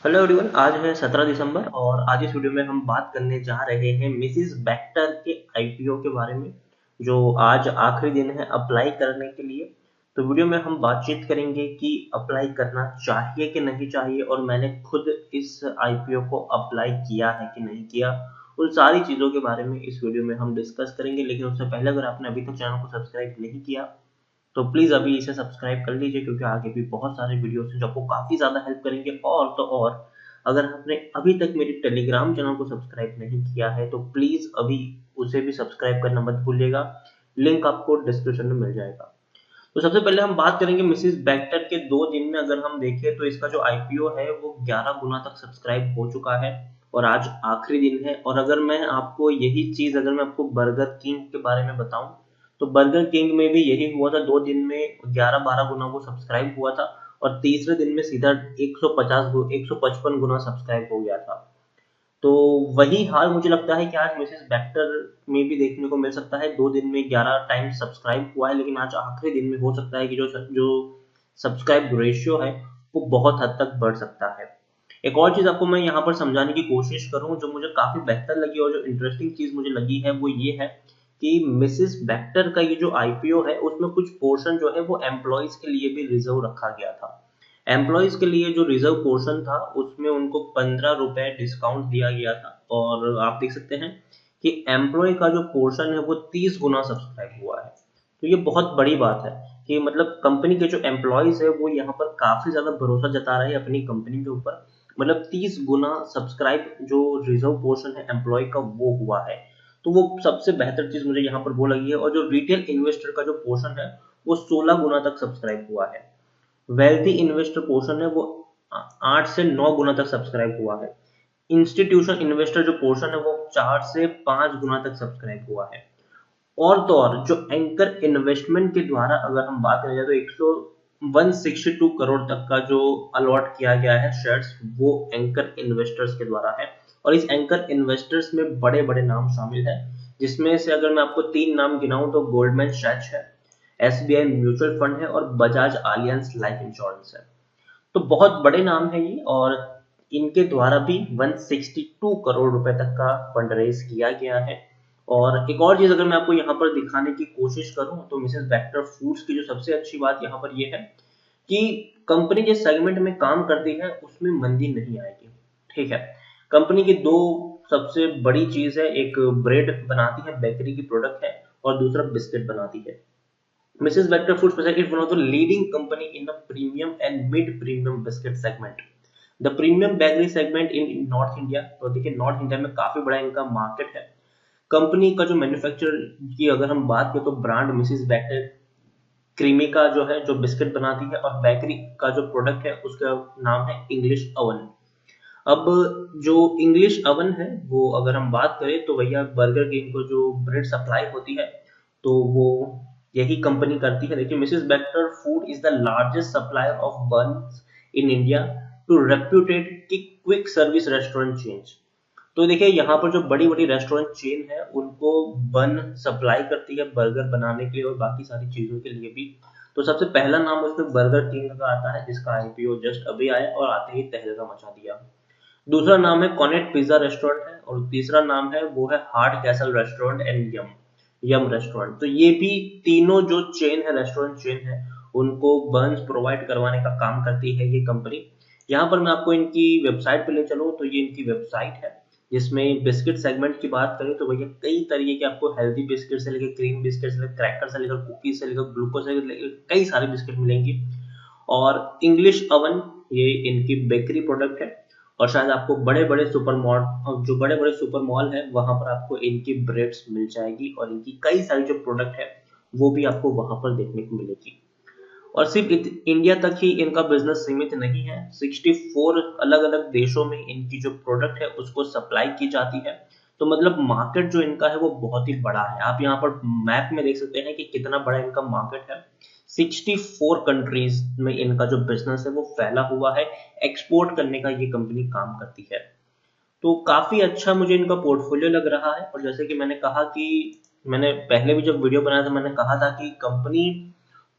Hello everyone, आज है 17 दिसंबर और आज इस वीडियो में हम बात करने जा रहे हैं मिसिस बेक्टर के आईपीओ के बारे में, जो आज आखिरी दिन है अप्लाई करने के लिए। तो वीडियो में हम बातचीत करेंगे कि अप्लाई करना चाहिए कि नहीं चाहिए, और मैंने खुद इस आईपीओ को अप्लाई किया है कि नहीं किया, उन सारी चीज़ों के बारे में इस वीडियो में हम डिस्कस करेंगे। लेकिन उससे पहले अगर आपने अभी तक चैनल को सब्सक्राइब नहीं किया तो प्लीज़ अभी इसे सब्सक्राइब कर लीजिए, क्योंकि आगे भी बहुत सारे वीडियोस हैं जो आपको काफ़ी ज़्यादा हेल्प करेंगे। और तो और, अगर आपने अभी तक मेरे टेलीग्राम चैनल को सब्सक्राइब नहीं किया है तो प्लीज़ अभी उसे भी सब्सक्राइब करना मत भूलिएगा। लिंक आपको डिस्क्रिप्शन में मिल जाएगा। तो सबसे पहले हम बात करेंगे मिसिस बेक्टर के 2 दिन में। अगर हम देखें तो इसका जो आईपीओ है वो 11 गुना तक सब्सक्राइब हो चुका है और आज आखिरी दिन है। और अगर मैं आपको यही चीज़, अगर मैं आपको बर्गर किंग के बारे में बताऊं, तो बर्गर किंग में भी यही हुआ था। 2 दिन में 11-12 गुना वो सब्सक्राइब हुआ था और तीसरे दिन में सीधा 155 गुना सब्सक्राइब हो गया था। तो वही हाल मुझे लगता है कि आज मिसेस बेक्टर में भी देखने को मिल सकता है। 2 दिन में 11 टाइम्स सब्सक्राइब हुआ है, लेकिन आज आखिरी दिन में हो सकता है कि जो सब्सक्राइब रेशियो है वो बहुत हद तक बढ़ सकता है। एक और चीज आपको मैं यहाँ पर समझाने की कोशिश करूँ, जो मुझे काफी बेहतर लगी और जो इंटरेस्टिंग चीज मुझे लगी है वो ये है कि मिसेस बेक्टर का ये जो आईपीओ है उसमें कुछ पोर्शन जो है वो एम्प्लॉयज के लिए भी रिजर्व रखा गया था। एम्प्लॉयज के लिए जो रिजर्व पोर्शन था उसमें उनको 15 रुपए डिस्काउंट दिया गया था। और आप देख सकते हैं कि एम्प्लॉय का जो पोर्शन है वो 30 गुना सब्सक्राइब हुआ है। तो ये बहुत बड़ी बात है कि मतलब कंपनी के जो एम्प्लॉयज है वो यहाँ पर काफी ज्यादा भरोसा जता रहे हैं अपनी कंपनी के ऊपर। मतलब 30 गुना सब्सक्राइब जो रिजर्व पोर्शन है एम्प्लॉय का वो हुआ है। तो वो सबसे बेहतर चीज मुझे यहाँ पर वो लगी है। और जो रिटेल इन्वेस्टर का जो पोर्शन है वो 16 गुना तक सब्सक्राइब हुआ है। वेल्थी इन्वेस्टर पोर्शन है वो 8 से 9 गुना तक सब्सक्राइब हुआ है। इंस्टीट्यूशन इन्वेस्टर जो पोर्शन है वो 4 से 5 गुना तक सब्सक्राइब हुआ है। और तो और, जो एंकर इन्वेस्टमेंट के द्वारा अगर हम बात करें तो 162 करोड़ तक का जो अलॉट किया गया है शेयर्स, वो एंकर इन्वेस्टर्स के द्वारा है। और इस एंकर इन्वेस्टर्स में बड़े बड़े नाम शामिल हैं, जिसमें से अगर मैं आपको 3 नाम गिनाऊं तो गोल्डमैन सैच है, एसबीआई म्यूचुअल फंड है और बजाज आलियांज लाइफ इंश्योरेंस है। तो बहुत बड़े नाम है ये। और इनके द्वारा भी 162 करोड़ रुपए तक का फंड रेज किया गया है। और एक और चीज अगर मैं आपको यहाँ पर दिखाने की कोशिश करूं तो मिसेस बेक्टर फूड्स की जो सबसे अच्छी बात यहाँ पर ये है कि कंपनी जिस सेगमेंट में काम करती है उसमें मंदी नहीं आएगी। ठीक है, कंपनी की दो सबसे बड़ी चीज है, एक ब्रेड बनाती है, बेकरी की प्रोडक्ट है, और दूसरा बिस्किट बनाती है। Mrs. Bector Foods Special is one of the leading company in the premium and mid-premium biscuit segment. The premium bakery segment in North India, तो देखिए नॉर्थ इंडिया में काफी बड़ा इनका मार्केट है। कंपनी का जो मैन्युफैक्चर की अगर हम बात करें तो ब्रांड मिसिस बेकर क्रीमी का जो है, जो बिस्किट बनाती है, और बेकरी का जो प्रोडक्ट है उसका नाम है इंग्लिश अवन। अब जो इंग्लिश अवन है वो अगर हम बात करें तो भैया बर्गर किंग को जो ब्रेड सप्लाई होती है तो वो यही कंपनी करती है। देखिए, Mrs Bector food is the largest supplier of buns in India to reputed quick service restaurant chains. तो देखिए यहाँ पर जो बड़ी बड़ी रेस्टोरेंट चेन है उनको बन सप्लाई करती है बर्गर बनाने के लिए और बाकी सारी चीजों के लिए भी। तो सबसे पहला नाम उसमें बर्गर किंग का आता है, जिसका आईपीओ जस्ट अभी आया और आते ही तहलका मचा दिया। दूसरा नाम है कॉनेट पिज्जा रेस्टोरेंट है, और तीसरा नाम है वो है Hardcastle restaurant and Yum Yum restaurant. तो ये भी तीनों जो चेन है, रेस्टोरेंट चेन है, उनको बर्न्स प्रोवाइड करवाने का काम करती है ये कंपनी। यहाँ पर मैं आपको इनकी वेबसाइट पे ले चलूँ तो ये इनकी वेबसाइट है, जिसमें बिस्किट सेगमेंट की बात करें तो भैया कई तरीके के आपको हेल्दी बिस्किट से लेकर क्रीम बिस्किट से लेकर क्रैकर से लेकर कुकीज से लेकर ग्लूकोज से लेकर कई सारे बिस्किट मिलेंगे। और इंग्लिश अवन ये इनकी बेकरी प्रोडक्ट है। और शायद आपको बड़े बड़े सुपर मॉल, जो बड़े बड़े सुपर मॉल है वहां पर आपको इनकी ब्रेड्स मिल जाएगी, और इनकी कई सारी जो प्रोडक्ट है वो भी आपको वहां पर देखने को मिलेगी। और सिर्फ इंडिया तक ही इनका बिजनेस सीमित नहीं है, 64 अलग अलग देशों में इनकी जो प्रोडक्ट है उसको सप्लाई की जाती है। तो मतलब मार्केट जो इनका है वो बहुत ही बड़ा है। आप यहाँ पर मैप में देख सकते हैं कि कितना बड़ा इनका मार्केट है। 64 कंट्रीज में इनका जो बिजनेस है वो फैला हुआ है। एक्सपोर्ट करने का ये कंपनी काम करती है। तो काफी अच्छा मुझे इनका पोर्टफोलियो लग रहा है। और जैसे कि मैंने कहा कि मैंने पहले भी जब वीडियो बनाया था मैंने कहा था कि कंपनी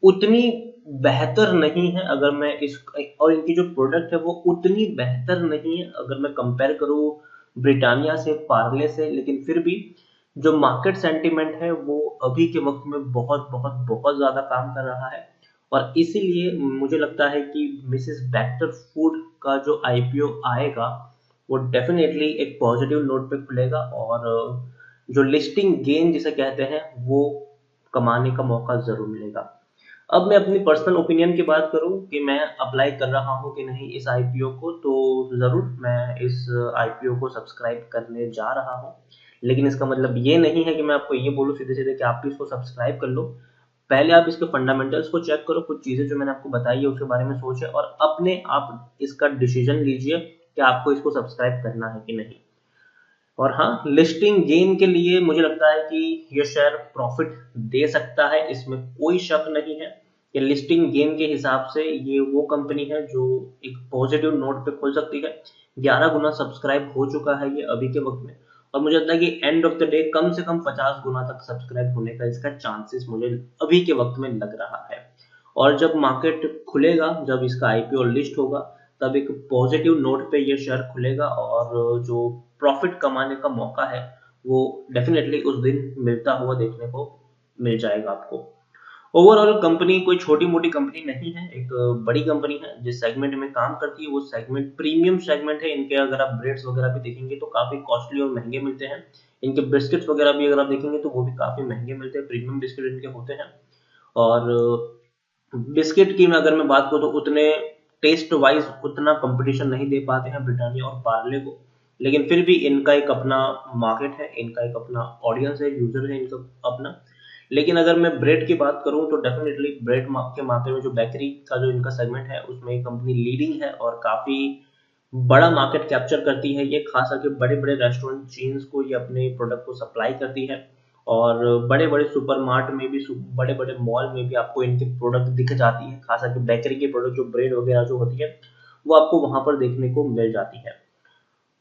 उतनी बेहतर नहीं है अगर मैं इस, और इनकी जो प्रोडक्ट है वो उतनी बेहतर नहीं है अगर मैं कंपेयर करूँ ब्रिटानिया से, पार्ले से। लेकिन फिर भी जो मार्केट सेंटीमेंट है वो अभी के वक्त में बहुत बहुत बहुत ज़्यादा काम कर रहा है, और इसीलिए मुझे लगता है कि मिसेस बैक्टर फूड का जो आईपीओ आएगा वो डेफिनेटली एक पॉजिटिव नोट पे खुलेगा, और जो लिस्टिंग गेन जिसे कहते हैं वो कमाने का मौका ज़रूर मिलेगा। अब मैं अपनी पर्सनल ओपिनियन की बात करूं कि मैं अप्लाई कर रहा हूं कि नहीं इस आईपीओ को, तो ज़रूर मैं इस आईपीओ को सब्सक्राइब करने जा रहा हूं। लेकिन इसका मतलब ये नहीं है कि मैं आपको ये बोलूं सीधे सीधे कि आप भी इसको सब्सक्राइब कर लो। पहले आप इसके फंडामेंटल्स को चेक करो, कुछ चीज़ें जो मैंने आपको बताई है उसके बारे में सोचें, और अपने आप इसका डिसीजन लीजिए कि आपको इसको सब्सक्राइब करना है कि नहीं। और हाँ, लिस्टिंग गेन के लिए मुझे लगता है कि ये शेयर प्रॉफिट दे सकता है, इसमें कोई शक नहीं है कि लिस्टिंग गेन के हिसाब से ये वो कंपनी है जो एक पॉजिटिव नोट पे खुल सकती है। 11 गुना सब्सक्राइब हो चुका है ये अभी के वक्त में, और मुझे लगता है कि एंड ऑफ द डे कम से कम 50 गुना तक सब्सक्राइब होने का इसका चांसेस मुझे अभी के वक्त में लग रहा है। और जब मार्केट खुलेगा, जब इसका आईपीओ लिस्ट होगा, तब एक पॉजिटिव नोट पे ये शेयर खुलेगा, और जो प्रॉफिट कमाने का मौका है वो डेफिनेटली उस दिन मिलता हुआ देखने को मिल जाएगा आपको। ओवरऑल कंपनी कोई छोटी मोटी कंपनी नहीं है, एक बड़ी कंपनी है। जिस सेगमेंट में काम करती है वो सेगमेंट प्रीमियम सेगमेंट है। इनके अगर आप ब्रेड्स वगैरह भी देखेंगे तो काफी कॉस्टली और महंगे मिलते हैं। इनके बिस्किट्स वगैरह भी अगर आप देखेंगे तो वो भी काफी महंगे मिलते हैं, प्रीमियम बिस्किट इनके होते हैं। और बिस्किट की मैं अगर मैं बात करूँ तो उतने टेस्ट वाइज उतना कंपटीशन नहीं दे पाते हैं ब्रिटानिया और पार्ले को, लेकिन फिर भी इनका एक अपना मार्केट है, इनका एक अपना ऑडियंस है, यूजर है इनका अपना। लेकिन अगर मैं ब्रेड की बात करूं तो डेफिनेटली ब्रेड के मार्केट में जो बेकरी का जो इनका सेगमेंट है उसमें कंपनी लीडिंग है और काफी बड़ा मार्केट कैप्चर करती है ये, खास करके बड़े बड़े रेस्टोरेंट चेन्स को ये अपने प्रोडक्ट को सप्लाई करती है। और बड़े बड़े सुपरमार्ट में भी, बड़े बड़े मॉल में भी आपको इनके प्रोडक्ट दिख जाती है, खास करके बेकरी के प्रोडक्ट जो ब्रेड वगैरह जो होती है वो आपको वहां पर देखने को मिल जाती है।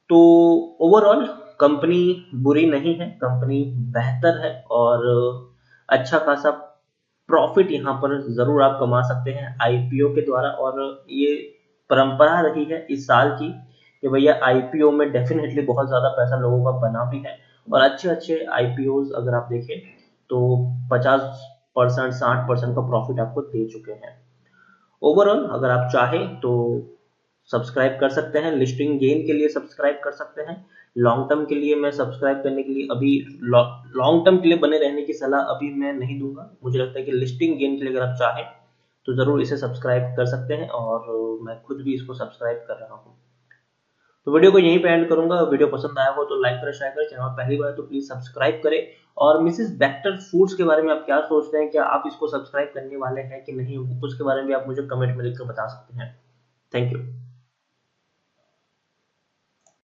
तो ओवरऑल कंपनी बुरी नहीं है, कंपनी बेहतर है, और अच्छा खासा प्रॉफिट यहाँ पर जरूर आप कमा सकते हैं आईपीओ के द्वारा। और ये परंपरा रही है इस साल की कि भैया आईपीओ में डेफिनेटली बहुत ज्यादा पैसा लोगों का बना भी है, और अच्छे अच्छे आईपीओ अगर आप देखें तो 50% 60% का प्रॉफिट आपको दे चुके हैं। ओवरऑल अगर आप चाहें तो सब्सक्राइब कर सकते हैं, लिस्टिंग गेन के लिए सब्सक्राइब कर सकते हैं। लॉन्ग टर्म के लिए मैं सब्सक्राइब करने के लिए अभी, लॉन्ग टर्म के लिए बने रहने की सलाह अभी मैं नहीं दूंगा। मुझे लगता है कि लिस्टिंग गेन के लिए अगर आप चाहें तो जरूर इसे सब्सक्राइब कर सकते हैं, और मैं खुद भी इसको सब्सक्राइब कर रहा हूँ। तो वीडियो को यहीं पे एंड करूंगा। वीडियो पसंद आया हो तो लाइक करें, शेयर करें, चैनल पहली बार तो प्लीज सब्सक्राइब करें। और मिसेस बैक्टर फूड्स के बारे में आप क्या सोचते हैं, क्या आप इसको सब्सक्राइब करने वाले हैं कि नहीं, उसके बारे में भी आप मुझे कमेंट में लिखकर बता सकते हैं। Thank you.